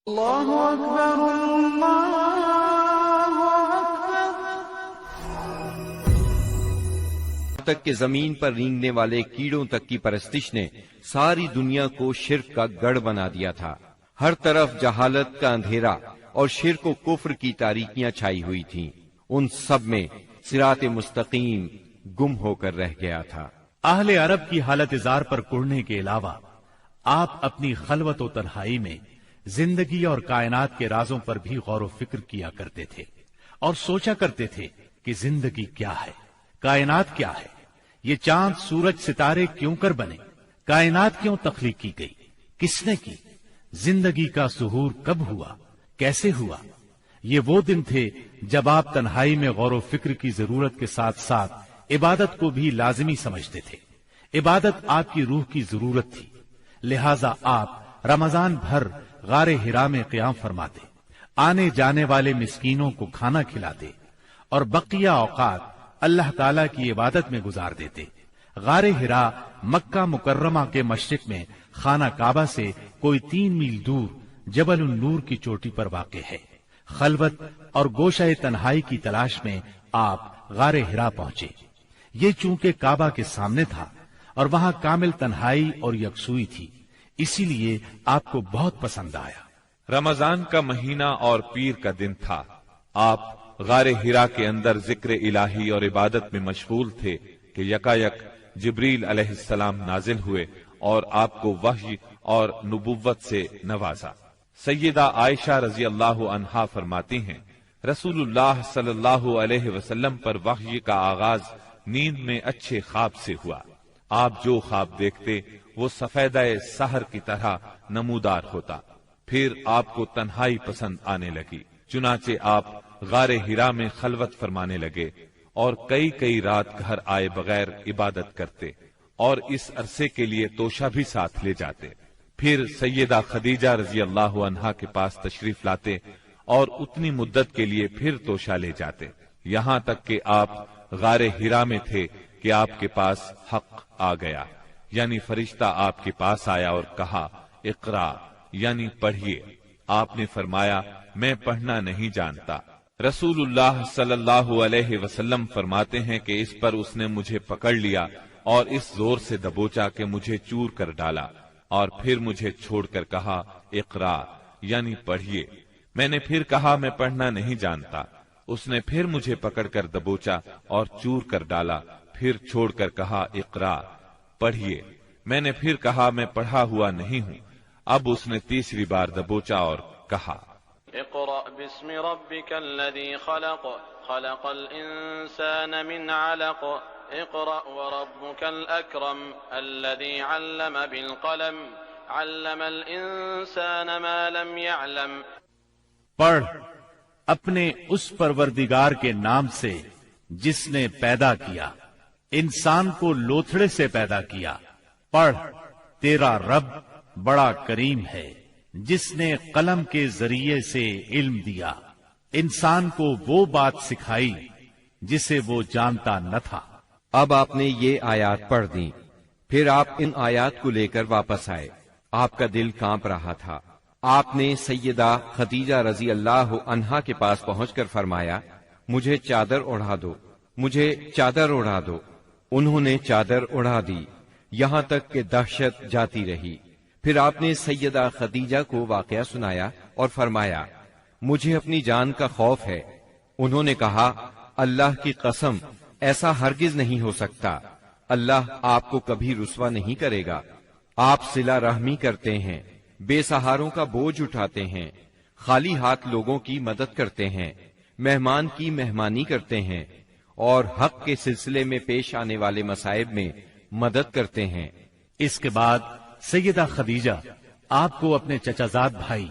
اللہ اکبر اللہ اکبر۔ تک کہ زمین پر رینگنے والے کیڑوں تک کی پرستش نے ساری دنیا کو شرک کا گڑھ بنا دیا تھا۔ ہر طرف جہالت کا اندھیرا اور شرک و کفر کی تاریکیاں چھائی ہوئی تھیں۔ ان سب میں صراط مستقیم گم ہو کر رہ گیا تھا۔ اہل عرب کی حالت زار پر کڑنے کے علاوہ آپ اپنی خلوت و تنہائی میں زندگی اور کائنات کے رازوں پر بھی غور و فکر کیا کرتے تھے اور سوچا کرتے تھے کہ زندگی کیا ہے، کائنات کیا ہے، یہ چاند سورج ستارے کیوں کر بنے، کائنات کیوں تخلیق کی گئی، کس نے کی، زندگی کا ظہور کب ہوا، کیسے ہوا۔ یہ وہ دن تھے جب آپ تنہائی میں غور و فکر کی ضرورت کے ساتھ ساتھ عبادت کو بھی لازمی سمجھتے تھے۔ عبادت آپ کی روح کی ضرورت تھی، لہذا آپ رمضان بھر غار ہرا میں قیام فرماتے، آنے جانے والے مسکینوں کو کھانا کھلاتے اور بقیہ اوقات اللہ تعالی کی عبادت میں گزار دیتے۔ غار ہرا مکہ مکرمہ کے مشرق میں خانہ کعبہ سے کوئی 3 میل دور جبل النور کی چوٹی پر واقع ہے۔ خلوت اور گوشہ تنہائی کی تلاش میں آپ غار ہرا پہنچے۔ یہ چونکہ کعبہ کے سامنے تھا اور وہاں کامل تنہائی اور یکسوئی تھی، اسی لیے آپ کو بہت پسند آیا۔ رمضان کا مہینہ اور پیر کا دن تھا۔ آپ غار ہرا کے اندر ذکر الہی اور عبادت میں مشغول تھے کہ یکایک جبریل علیہ السلام نازل ہوئے اور آپ کو وحی اور نبوت سے نوازا۔ سیدہ عائشہ رضی اللہ عنہا فرماتی ہیں، رسول اللہ صلی اللہ علیہ وسلم پر وحی کا آغاز نیند میں اچھے خواب سے ہوا۔ آپ جو خواب دیکھتے وہ سفیدہ سحر کی طرح نمودار ہوتا۔ پھر آپ کو تنہائی پسند آنے لگی، چنانچہ آپ غار ہرا میں خلوت فرمانے لگے اور کئی رات گھر آئے بغیر عبادت کرتے اور اس عرصے کے لیے توشہ بھی ساتھ لے جاتے۔ پھر سیدہ خدیجہ رضی اللہ عنہا کے پاس تشریف لاتے اور اتنی مدت کے لیے پھر توشہ لے جاتے، یہاں تک کہ آپ غار ہرا میں تھے کہ آپ کے پاس حق آ گیا، یعنی فرشتہ آپ کے پاس آیا اور کہا اقرا، یعنی پڑھیے۔ آپ نے فرمایا میں پڑھنا نہیں جانتا۔ رسول اللہ صلی اللہ علیہ وسلم فرماتے ہیں کہ اس پر اس نے مجھے پکڑ لیا اور اس زور سے دبوچا کہ مجھے چور کر ڈالا، اور پھر مجھے چھوڑ کر کہا اقرا، یعنی پڑھیے۔ میں نے پھر کہا میں پڑھنا نہیں جانتا۔ اس نے پھر مجھے پکڑ کر دبوچا اور چور کر ڈالا، پھر چھوڑ کر کہا اقرا، پڑھیے۔ میں نے پھر کہا میں پڑھا ہوا نہیں ہوں۔ اب اس نے تیسری بار دبوچا اور کہا اقرأ باسم ربك الذي خلق خلق الإنسان من علق اقرأ وربك الأكرم الذي علم بالقلم علم الإنسان ما لم يعلم۔ پڑھ اپنے اس پروردگار کے نام سے جس نے پیدا کیا، انسان کو لوتھڑے سے پیدا کیا۔ پڑھ تیرا رب بڑا کریم ہے جس نے قلم کے ذریعے سے علم دیا، انسان کو وہ بات سکھائی جسے وہ جانتا نہ تھا۔ اب آپ نے یہ آیات پڑھ دیں، پھر آپ ان آیات کو لے کر واپس آئے۔ آپ کا دل کانپ رہا تھا۔ آپ نے سیدہ خدیجہ رضی اللہ عنہا کے پاس پہنچ کر فرمایا مجھے چادر اڑا دو، مجھے چادر اڑا دو۔ انہوں نے چادر اڑا دی، یہاں تک کہ دہشت جاتی رہی۔ پھر آپ نے سیدہ خدیجہ کو واقعہ سنایا اور فرمایا مجھے اپنی جان کا خوف ہے۔ انہوں نے کہا اللہ کی قسم ایسا ہرگز نہیں ہو سکتا، اللہ آپ کو کبھی رسوا نہیں کرے گا۔ آپ صلہ رحمی کرتے ہیں، بے سہاروں کا بوجھ اٹھاتے ہیں، خالی ہاتھ لوگوں کی مدد کرتے ہیں، مہمان کی مہمانی کرتے ہیں اور حق کے سلسلے میں پیش آنے والے مصائب میں مدد کرتے ہیں۔ اس کے بعد سیدہ خدیجہ آپ کو اپنے چچا زاد بھائی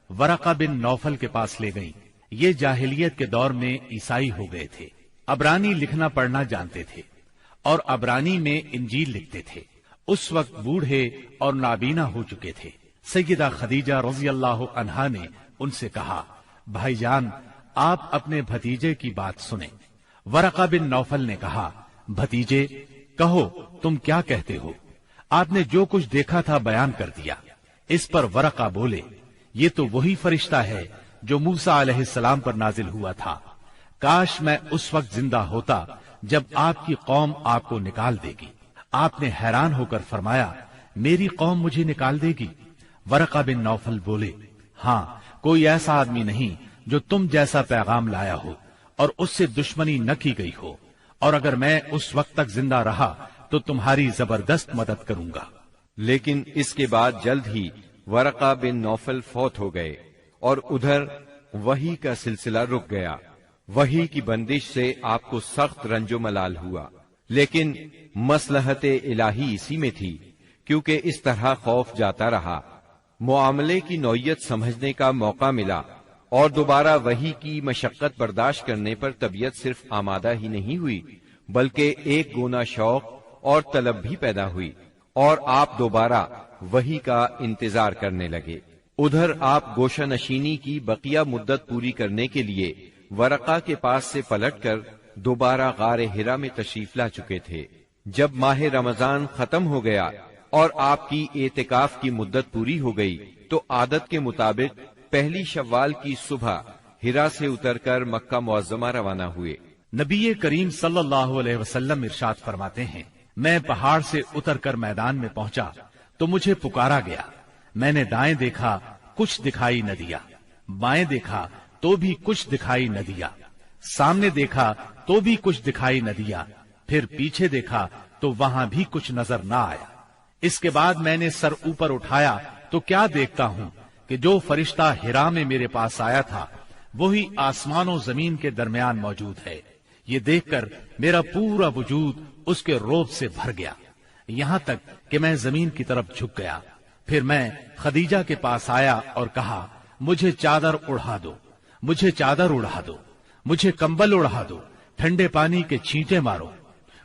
ورقہ بن نوفل کے پاس لے گئیں۔ یہ جاہلیت کے دور میں عیسائی ہو گئے تھے، عبرانی لکھنا پڑھنا جانتے تھے اور عبرانی میں انجیل لکھتے تھے۔ اس وقت بوڑھے اور نابینا ہو چکے تھے۔ سیدہ خدیجہ رضی اللہ عنہا نے ان سے کہا بھائی جان آپ اپنے بھتیجے کی بات سنیں۔ ورقہ بن نوفل نے کہا بھتیجے کہو تم کیا کہتے ہو۔ آپ نے جو کچھ دیکھا تھا بیان کر دیا۔ اس پر ورقہ بولے یہ تو وہی فرشتہ ہے جو موسیٰ علیہ السلام پر نازل ہوا تھا۔ کاش میں اس وقت زندہ ہوتا جب آپ کی قوم آپ کو نکال دے گی۔ آپ نے حیران ہو کر فرمایا، میری قوم مجھے نکال دے گی؟ ورقہ بن نوفل بولے، ہاں، کوئی ایسا آدمی نہیں جو تم جیسا پیغام لایا ہو اور اس سے دشمنی نہ کی گئی ہو، اور اگر میں اس وقت تک زندہ رہا تو تمہاری زبردست مدد کروں گا۔ لیکن اس کے بعد جلد ہی ورقہ بن نوفل فوت ہو گئے اور ادھر وحی کا سلسلہ رک گیا۔ وحی کی بندش سے آپ کو سخت رنج و ملال ہوا، لیکن مصلحت الہی اسی میں تھی، کیونکہ اس طرح خوف جاتا رہا، معاملے کی نوعیت سمجھنے کا موقع ملا، اور دوبارہ وحی کی مشقت برداشت کرنے پر طبیعت صرف آمادہ ہی نہیں ہوئی بلکہ ایک گونا شوق اور طلب بھی پیدا ہوئی، اور آپ دوبارہ وحی کا انتظار کرنے لگے۔ ادھر آپ گوشہ نشینی کی بقیہ مدت پوری کرنے کے لیے ورقہ کے پاس سے پلٹ کر دوبارہ غار حرا میں تشریف لا چکے تھے۔ جب ماہ رمضان ختم ہو گیا اور آپ کی اعتکاف کی مدت پوری ہو گئی تو عادت کے مطابق پہلی شوال کی صبح حرا سے اتر کر مکہ معظمہ روانہ ہوئے۔ نبی کریم صلی اللہ علیہ وسلم ارشاد فرماتے ہیں، میں پہاڑ سے اتر کر میدان میں پہنچا تو مجھے پکارا گیا۔ میں نے دائیں دیکھا، کچھ دکھائی نہ دیا، بائیں دیکھا تو بھی کچھ دکھائی نہ دیا، سامنے دیکھا تو بھی کچھ دکھائی نہ دیا، پھر پیچھے دیکھا تو وہاں بھی کچھ نظر نہ آیا۔ اس کے بعد میں نے سر اوپر اٹھایا تو کیا دیکھتا ہوں کہ جو فرشتہ حرا میں میرے پاس آیا تھا وہی آسمان و زمین کے درمیان موجود ہے۔ یہ دیکھ کر میرا پورا وجود اس کے رعب سے بھر گیا، یہاں تک کہ میں زمین کی طرف جھک گیا۔ پھر میں خدیجہ کے پاس آیا اور کہا، مجھے چادر اڑا دو، مجھے چادر اڑا دو، مجھے کمبل اڑا دو، ٹھنڈے پانی کے چھینٹے مارو۔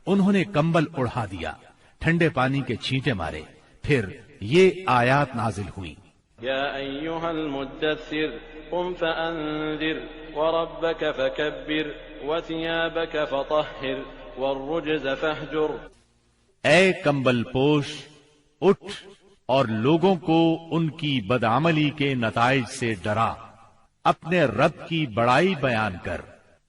انہوں نے کمبل اڑا دیا، ٹھنڈے پانی کے چھینٹے مارے، پھر یہ آیات نازل ہوئی۔ یا ایھا المدثر قم فانذر وربک فکبر وثیابک فطہر والرجز فاہجر۔ اے کمبل پوش، اٹھ اور لوگوں کو ان کی بدعملی کے نتائج سے ڈرا، اپنے رب کی بڑائی بیان کر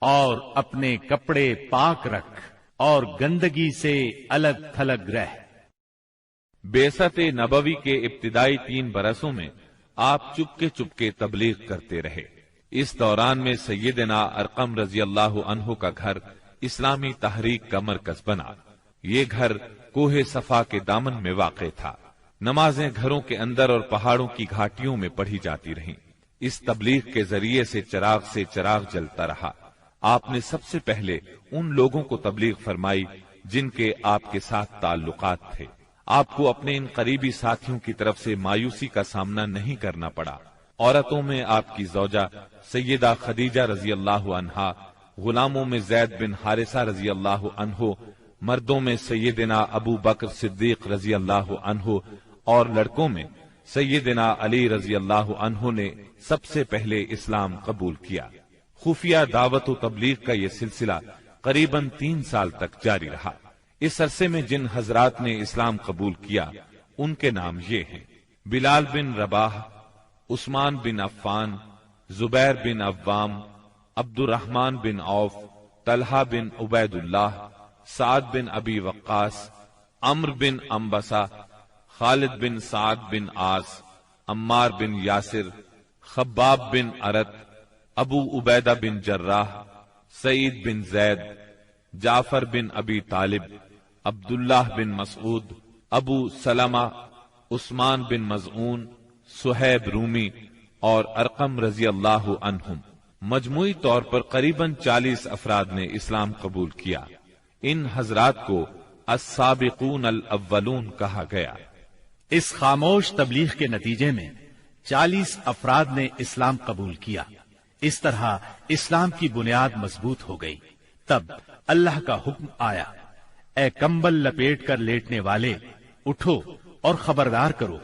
اور اپنے کپڑے پاک رکھ اور گندگی سے الگ تھلگ رہ۔ بعثت نبوی کے ابتدائی 3 برسوں میں آپ چپکے تبلیغ کرتے رہے۔ اس دوران میں سیدنا ارقم رضی اللہ عنہ کا گھر اسلامی تحریک کا مرکز بنا۔ یہ گھر کوہ صفا کے دامن میں واقع تھا۔ نمازیں گھروں کے اندر اور پہاڑوں کی گھاٹیوں میں پڑھی جاتی رہیں۔ اس تبلیغ کے ذریعے سے چراغ جلتا رہا۔ آپ نے سب سے پہلے ان لوگوں کو تبلیغ فرمائی جن کے آپ کے ساتھ تعلقات تھے۔ آپ کو اپنے ان قریبی ساتھیوں کی طرف سے مایوسی کا سامنا نہیں کرنا پڑا۔ عورتوں میں آپ کی زوجہ سیدہ خدیجہ رضی اللہ عنہا، غلاموں میں زید بن حارثہ رضی اللہ عنہ، مردوں میں سیدنا ابو بکر صدیق رضی اللہ عنہ، اور لڑکوں میں سیدنا علی رضی اللہ عنہ نے سب سے پہلے اسلام قبول کیا۔ خفیہ دعوت و تبلیغ کا یہ سلسلہ قریباً 3 سال تک جاری رہا۔ اس عرصے میں جن حضرات نے اسلام قبول کیا ان کے نام یہ ہیں: بلال بن رباح، عثمان بن عفان، زبیر بن عوام، عبد الرحمن بن عوف، طلحہ بن عبید اللہ، سعد بن ابی وقاص، عمرو بن انبسہ، خالد بن سعد بن عاص، عمار بن یاسر، خباب بن ارت، ابو عبیدہ بن جراح، سعید بن زید، جعفر بن ابی طالب، عبداللہ بن مسعود، ابو سلمہ، عثمان بن مظعون، صہیب رومی اور ارقم رضی اللہ عنہم۔ مجموعی طور پر قریباً 40 افراد نے اسلام قبول کیا۔ ان حضرات کو السابقون الاولون کہا گیا۔ اس خاموش تبلیغ کے نتیجے میں 40 افراد نے اسلام قبول کیا۔ اس طرح اسلام کی بنیاد مضبوط ہو گئی۔ تب اللہ کا حکم آیا، اے کمبل لپیٹ کر لیٹنے والے، اٹھو اور خبردار کرو،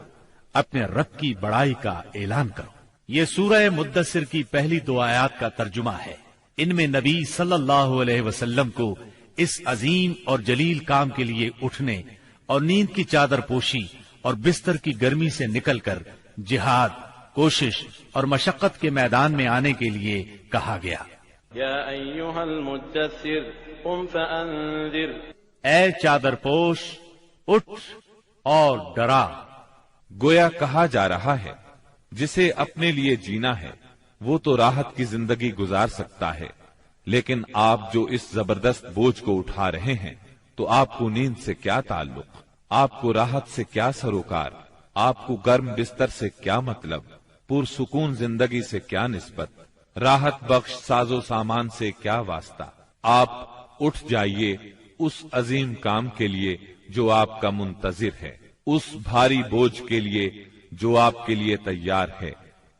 اپنے رب کی بڑائی کا اعلان کرو۔ یہ سورہ مدثر کی پہلی 2 آیات کا ترجمہ ہے۔ ان میں نبی صلی اللہ علیہ وسلم کو اس عظیم اور جلیل کام کے لیے اٹھنے اور نیند کی چادر پوشی اور بستر کی گرمی سے نکل کر جہاد کوشش اور مشقت کے میدان میں آنے کے لیے کہا گیا۔ یا ایھا المدثر قم فانذر، اے چادر پوش اٹھ اور ڈرا۔ گویا کہا جا رہا ہے جسے اپنے لیے جینا ہے وہ تو راحت کی زندگی گزار سکتا ہے، لیکن آپ جو اس زبردست بوجھ کو اٹھا رہے ہیں تو آپ کو نیند سے کیا تعلق، آپ کو راحت سے کیا سروکار، آپ کو گرم بستر سے کیا مطلب، پرسکون زندگی سے کیا نسبت، راحت بخش ساز و سامان سے کیا واسطہ۔ آپ اٹھ جائیے اس عظیم کام کے لیے جو آپ کا منتظر ہے، اس بھاری بوجھ کے لیے جو آپ کے لیے تیار ہے۔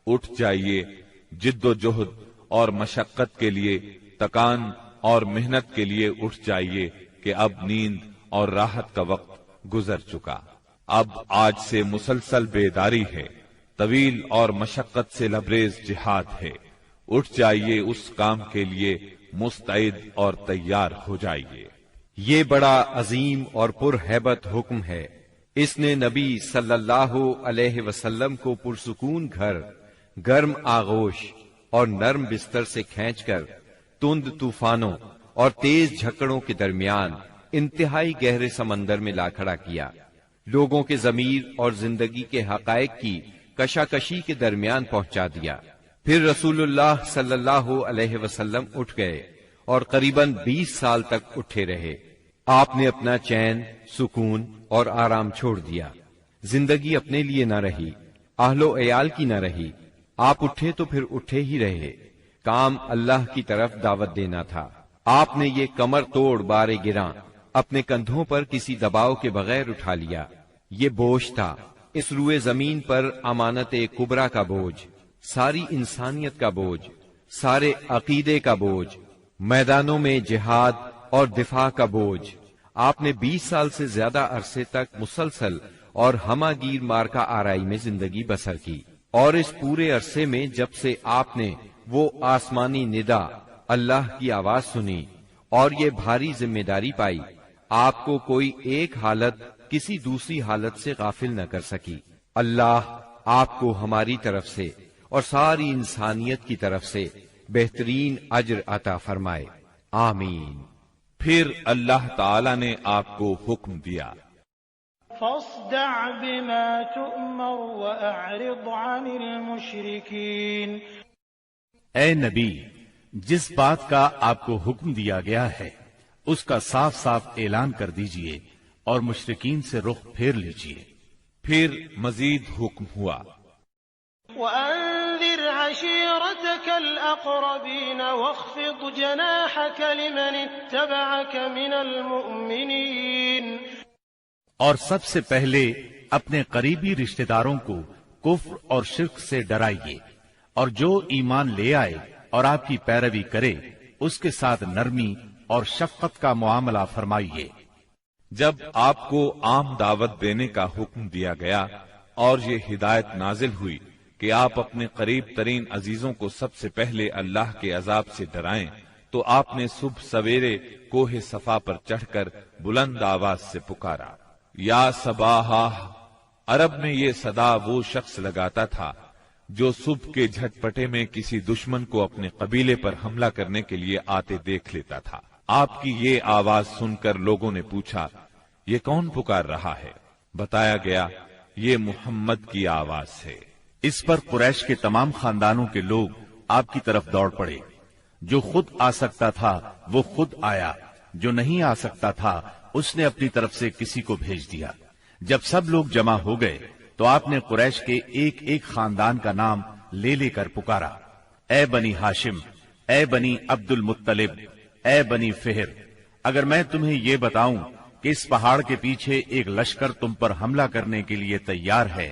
اٹھ جائیے جد و جہد اور مشقت کے لیے، تکان اور محنت کے لیے اٹھ جائیے کہ اب نیند اور راحت کا وقت گزر چکا، اب آج سے مسلسل بیداری ہے، طویل اور مشقت سے لبریز جہاد ہے۔ اٹھ جائیے اس کام کے لیے مستعد اور تیار ہو جائیے۔ یہ بڑا عظیم اور پرہیبت حکم ہے۔ اس نے نبی صلی اللہ علیہ وسلم کو پرسکون گھر، گرم آغوش اور نرم بستر سے کھینچ کر تند طوفانوں اور تیز جھکڑوں کے درمیان انتہائی گہرے سمندر میں لا کھڑا کیا، لوگوں کے ضمیر اور زندگی کے حقائق کی کشاکشی کے درمیان پہنچا دیا۔ پھر رسول اللہ صلی اللہ علیہ وسلم اٹھ گئے اور قریباً 20 سال تک اٹھے رہے۔ آپ نے اپنا چین، سکون اور آرام چھوڑ دیا۔ زندگی اپنے لیے نہ رہی، اہل و عیال کی نہ رہی۔ آپ اٹھے تو پھر اٹھے ہی رہے۔ کام اللہ کی طرف دعوت دینا تھا۔ آپ نے یہ کمر توڑ بار گراں اپنے کندھوں پر کسی دباؤ کے بغیر اٹھا لیا۔ یہ بوجھ تھا، اس روئے زمین پر امانت کبریٰ کا بوجھ، ساری انسانیت کا بوجھ، سارے عقیدے کا بوجھ، میدانوں میں جہاد اور دفاع کا بوجھ۔ آپ نے 20 سال سے زیادہ عرصے تک مسلسل اور ہمہ گیر مارکا آرائی میں زندگی بسر کی، اور اس پورے عرصے میں جب سے آپ نے وہ آسمانی ندا، اللہ کی آواز سنی اور یہ بھاری ذمہ داری پائی، آپ کو کوئی ایک حالت کسی دوسری حالت سے غافل نہ کر سکی۔ اللہ آپ کو ہماری طرف سے اور ساری انسانیت کی طرف سے بہترین اجر عطا فرمائے، آمین۔ پھر اللہ تعالی نے آپ کو حکم دیا، فاصدع بما تؤمر واعرض عن المشرکین۔ اے نبی، جس بات کا آپ کو حکم دیا گیا ہے اس کا صاف صاف اعلان کر دیجئے اور مشرکین سے رخ پھیر لیجئے۔ پھر مزید حکم ہوا، وأنذر عشيرتك الأقربين واخفض جناحك لمن اتبعك من المؤمنين۔ اور سب سے پہلے اپنے قریبی رشتہ داروں کو کفر اور شرک سے ڈرائیے، اور جو ایمان لے آئے اور آپ کی پیروی کرے اس کے ساتھ نرمی اور شفقت کا معاملہ فرمائیے۔ جب آپ کو عام دعوت دینے کا حکم دیا گیا اور یہ ہدایت نازل ہوئی کہ آپ اپنے قریب ترین عزیزوں کو سب سے پہلے اللہ کے عذاب سے ڈرائیں، تو آپ نے صبح سویرے کوہ صفا پر چڑھ کر بلند آواز سے پکارا، یا صباحا۔ عرب میں یہ صدا وہ شخص لگاتا تھا جو صبح کے جھٹپٹے میں کسی دشمن کو اپنے قبیلے پر حملہ کرنے کے لیے آتے دیکھ لیتا تھا۔ آپ کی یہ آواز سن کر لوگوں نے پوچھا، یہ کون پکار رہا ہے؟ بتایا گیا، یہ محمد کی آواز ہے۔ اس پر قریش کے تمام خاندانوں کے لوگ آپ کی طرف دوڑ پڑے۔ جو خود آ سکتا تھا وہ خود آیا، جو نہیں آ سکتا تھا اس نے اپنی طرف سے کسی کو بھیج دیا۔ جب سب لوگ جمع ہو گئے تو آپ نے قریش کے ایک ایک خاندان کا نام لے لے کر پکارا، اے بنی ہاشم، اے بنی عبد المطلب، اے بنی فہر، اگر میں تمہیں یہ بتاؤں کہ اس پہاڑ کے پیچھے ایک لشکر تم پر حملہ کرنے کے لیے تیار ہے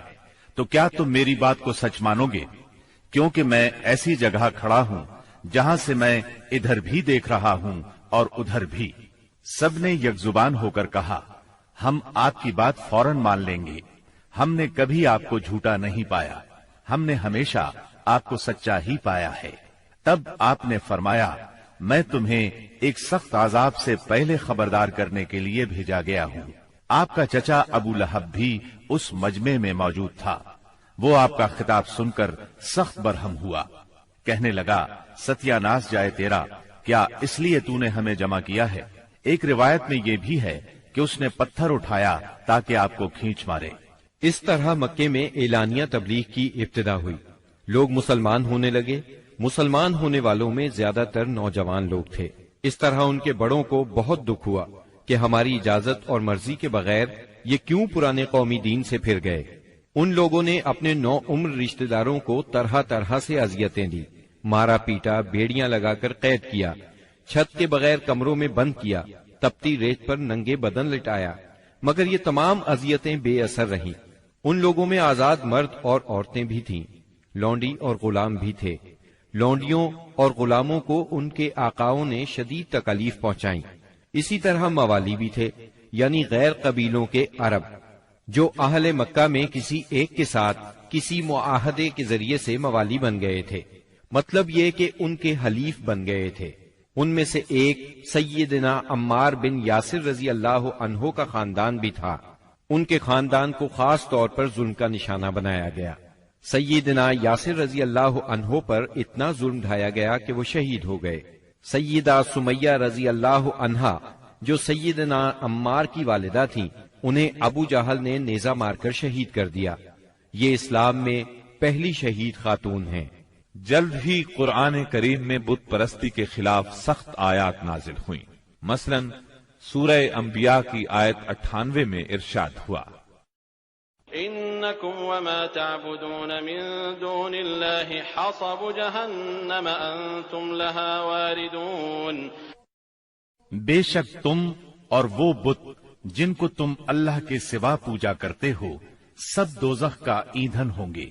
تو کیا تم میری بات کو سچ مانو گے؟ کیونکہ میں ایسی جگہ کھڑا ہوں جہاں سے میں ادھر بھی دیکھ رہا ہوں اور ادھر بھی۔ سب نے یک زبان ہو کر کہا، ہم آپ کی بات فوراً مان لیں گے، ہم نے کبھی آپ کو جھوٹا نہیں پایا، ہم نے ہمیشہ آپ کو سچا ہی پایا ہے۔ تب آپ نے فرمایا، میں تمہیں ایک سخت عذاب سے پہلے خبردار کرنے کے لیے بھیجا گیا ہوں۔ آپ کا چچا ابو لہب بھی اس مجمع میں موجود تھا۔ وہ آپ کا خطاب سن کر سخت برہم ہوا، کہنے لگا ستیہ ناس جائے تیرا، کیا اس لیے تو نے ہمیں جمع کیا ہے؟ ایک روایت میں یہ بھی ہے کہ اس نے پتھر اٹھایا تاکہ آپ کو کھینچ مارے۔ اس طرح مکے میں اعلانیہ تبلیغ کی ابتدا ہوئی، لوگ مسلمان ہونے لگے۔ مسلمان ہونے والوں میں زیادہ تر نوجوان لوگ تھے۔ اس طرح ان کے بڑوں کو بہت دکھ ہوا کہ ہماری اجازت اور مرضی کے بغیر یہ کیوں پرانے قومی دین سے پھر گئے۔ ان لوگوں نے اپنے نو عمر رشتہ داروں کو طرح طرح سے اذیتیں دی، مارا پیٹا، بیڑیاں لگا کر قید کیا، چھت کے بغیر کمروں میں بند کیا، تپتی ریت پر ننگے بدن لٹایا، مگر یہ تمام اذیتیں بے اثر رہیں۔ ان لوگوں میں آزاد مرد اور عورتیں بھی تھیں، لونڈی اور غلام بھی تھے۔ لونڈیوں اور غلاموں کو ان کے آقاؤں نے شدید تکالیف پہنچائیں۔ اسی طرح موالی بھی تھے، یعنی غیر قبیلوں کے عرب، جو اہل مکہ میں کسی ایک کے ساتھ کسی معاہدے کے ذریعے سے موالی بن گئے تھے، مطلب یہ کہ ان کے حلیف بن گئے تھے۔ ان میں سے ایک سیدنا عمار بن یاسر رضی اللہ عنہ کا خاندان بھی تھا۔ ان کے خاندان کو خاص طور پر ظلم کا نشانہ بنایا گیا۔ سیدنا یاسر رضی اللہ عنہ پر اتنا ظلم ڈھایا گیا کہ وہ شہید ہو گئے۔ سیدہ سمیہ رضی اللہ عنہا جو سیدنا عمار کی والدہ تھیں، انہیں ابو جہل نے نیزہ مار کر شہید کر دیا۔ یہ اسلام میں پہلی شہید خاتون ہیں۔ جلد ہی قرآن کریم میں بت پرستی کے خلاف سخت آیات نازل ہوئیں۔ مثلا سورہ انبیاء کی آیت 98 میں ارشاد ہوا، إنكم وما تعبدون من دون الله حصب جهنم أنتم لها واردون۔ بے شک تم اور وہ بت جن کو تم اللہ کے سوا پوجا کرتے ہو سب دوزخ کا ایندھن ہوں گے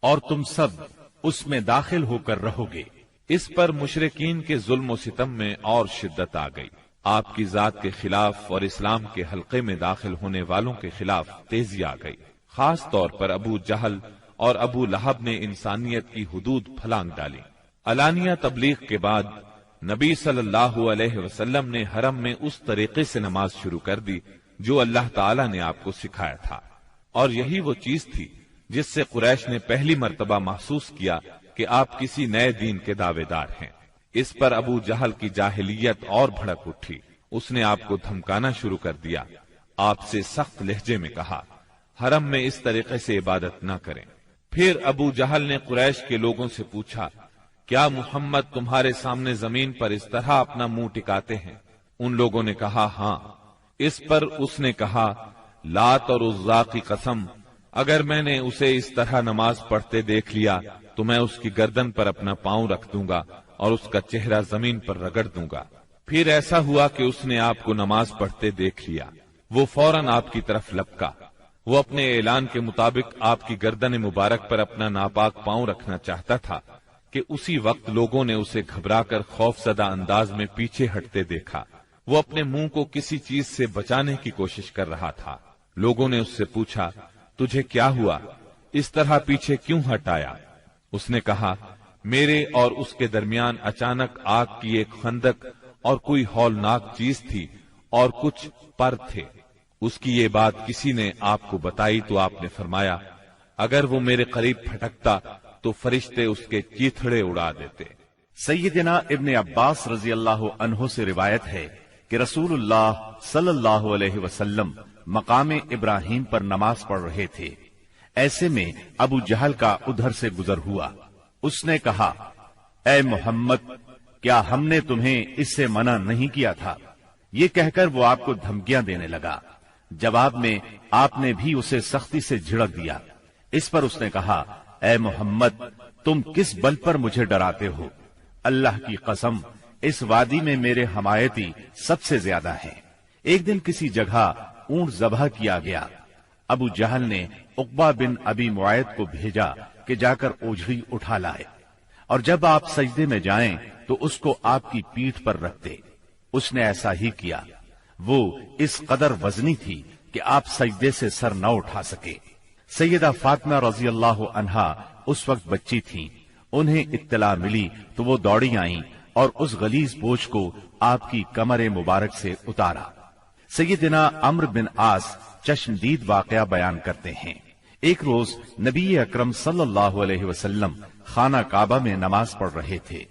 اور تم سب اس میں داخل ہو کر رہو گے۔ اس پر مشرکین کے ظلم و ستم میں اور شدت آ گئی۔ آپ کی ذات کے خلاف اور اسلام کے حلقے میں داخل ہونے والوں کے خلاف تیزی آ گئی۔ خاص طور پر ابو جہل اور ابو لہب نے انسانیت کی حدود پھلانگ ڈالی۔ علانیہ تبلیغ کے بعد نبی صلی اللہ علیہ وسلم نے حرم میں اس طریقے سے نماز شروع کر دی جو اللہ تعالی نے آپ کو سکھایا تھا، اور یہی وہ چیز تھی جس سے قریش نے پہلی مرتبہ محسوس کیا کہ آپ کسی نئے دین کے دعوے دار ہیں۔ اس پر ابو جہل کی جاہلیت اور بھڑک اٹھی۔ اس نے آپ کو دھمکانا شروع کر دیا۔ آپ سے سخت لہجے میں کہا، حرم میں اس طریقے سے عبادت نہ کریں۔ پھر ابو جہل نے قریش کے لوگوں سے پوچھا، کیا محمد تمہارے سامنے زمین پر اس طرح اپنا منہ ٹکاتے ہیں؟ ان لوگوں نے کہا ہاں۔ اس پر اس نے کہا، لات اور عزا کی قسم، اگر میں نے اسے اس طرح نماز پڑھتے دیکھ لیا تو میں اس کی گردن پر اپنا پاؤں رکھ دوں گا اور اس کا چہرہ زمین پر رگڑ دوں گا۔ پھر ایسا ہوا کہ اس نے آپ کو نماز پڑھتے دیکھ لیا۔ وہ فوراً آپ کی طرف لپکا۔ وہ اپنے اعلان کے مطابق آپ کی گردن مبارک پر اپنا ناپاک پاؤں رکھنا چاہتا تھا کہ اسی وقت لوگوں نے اسے گھبرا کر خوف زدہ انداز میں پیچھے ہٹتے دیکھا۔ وہ اپنے منہ کو کسی چیز سے بچانے کی کوشش کر رہا تھا۔ لوگوں نے اس سے پوچھا، تجھے کیا ہوا؟ اس طرح پیچھے کیوں ہٹایا؟ اس نے کہا، میرے اور اس کے درمیان اچانک آگ کی ایک خندق اور کوئی ہولناک چیز تھی اور کچھ پر تھے۔ اس کی یہ بات کسی نے آپ کو بتائی تو آپ نے فرمایا، اگر وہ میرے قریب پھٹکتا تو فرشتے اس کے چیتھڑے اڑا دیتے۔ سیدنا ابن عباس رضی اللہ عنہ سے روایت ہے کہ رسول اللہ صلی اللہ علیہ وسلم مقام ابراہیم پر نماز پڑھ رہے تھے۔ ایسے میں ابو جہل کا ادھر سے گزر ہوا۔ اس نے کہا، اے محمد، کیا ہم نے تمہیں اس سے منع نہیں کیا تھا؟ یہ کہہ کر وہ آپ کو دھمکیاں دینے لگا۔ جواب میں آپ نے بھی اسے سختی سے جھڑک دیا۔ اس پر اس نے کہا، اے محمد، تم کس بل پر مجھے ڈراتے ہو؟ اللہ کی قسم، اس وادی میں میرے حمایتی سب سے زیادہ ہیں۔ ایک دن کسی جگہ اونٹ ذبح کیا گیا۔ ابو جہل نے عقبہ بن ابی معیط کو بھیجا کہ جا کر اوجھری اٹھا لائے، اور جب آپ سجدے میں جائیں تو اس کو آپ کی پیٹھ پر رکھ دے۔ اس نے ایسا ہی کیا۔ وہ اس قدر وزنی تھی کہ آپ سجدے سے سر نہ اٹھا سکے۔ سیدہ فاطمہ رضی اللہ عنہا اس وقت بچی تھیں۔ انہیں اطلاع ملی تو وہ دوڑی آئیں اور اس غلیظ بوجھ کو آپ کی کمر مبارک سے اتارا۔ سیدنا عمرو بن عاص چشمدید واقعہ بیان کرتے ہیں۔ ایک روز نبی اکرم صلی اللہ علیہ وسلم خانہ کعبہ میں نماز پڑھ رہے تھے۔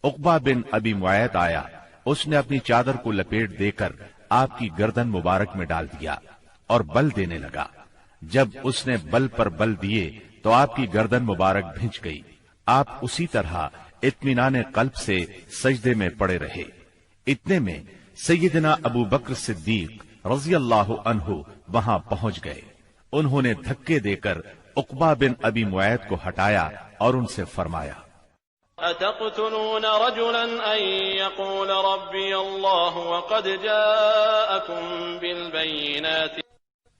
عقبہ بن ابی معیط آیا، اس نے اپنی چادر کو لپیٹ دے کر آپ کی گردن مبارک میں ڈال دیا اور بل دینے لگا۔ جب اس نے بل پر بل دیے تو آپ کی گردن مبارک بھنج گئی۔ آپ اسی طرح اطمینان قلب سے سجدے میں پڑے رہے۔ اتنے میں سیدنا ابو بکر صدیق رضی اللہ عنہ وہاں پہنچ گئے۔ انہوں نے دھکے دے کر عقبہ بن ابی معیط کو ہٹایا اور ان سے فرمایا، أتقتلون رجلا أن يقول ربي الله وقد جاءكم بالبينات؟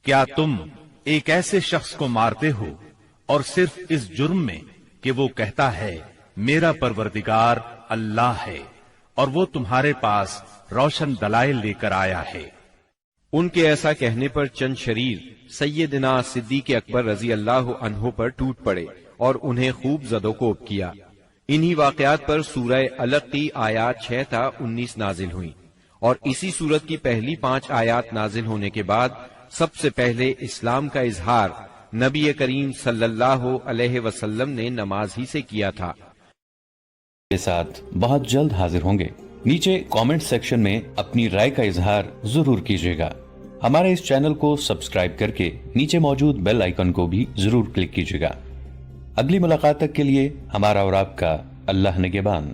کیا تم ایک ایسے شخص کو مارتے ہو اور صرف اس جرم میں کہ وہ کہتا ہے میرا پروردگار اللہ ہے، اور وہ تمہارے پاس روشن دلائل لے کر آیا ہے۔ ان کے ایسا کہنے پر چند شریر سیدنا صدیق اکبر رضی اللہ عنہ پر ٹوٹ پڑے اور انہیں خوب زد و کوب کیا۔ انہی واقعات پر سورہ علق کی آیات 6 تا 19 نازل ہوئیں، اور اسی سورت کی پہلی 5 آیات نازل ہونے کے بعد سب سے پہلے اسلام کا اظہار نبی کریم صلی اللہ علیہ وسلم نے نماز ہی سے کیا تھا۔ کے ساتھ بہت جلد حاضر ہوں گے۔ نیچے کامنٹ سیکشن میں اپنی رائے کا اظہار ضرور کیجیے گا۔ ہمارے اس چینل کو سبسکرائب کر کے نیچے موجود بیل آئیکن کو بھی ضرور کلک کیجیے گا۔ اگلی ملاقات تک کے لیے ہمارا اور آپ کا اللہ نگہبان۔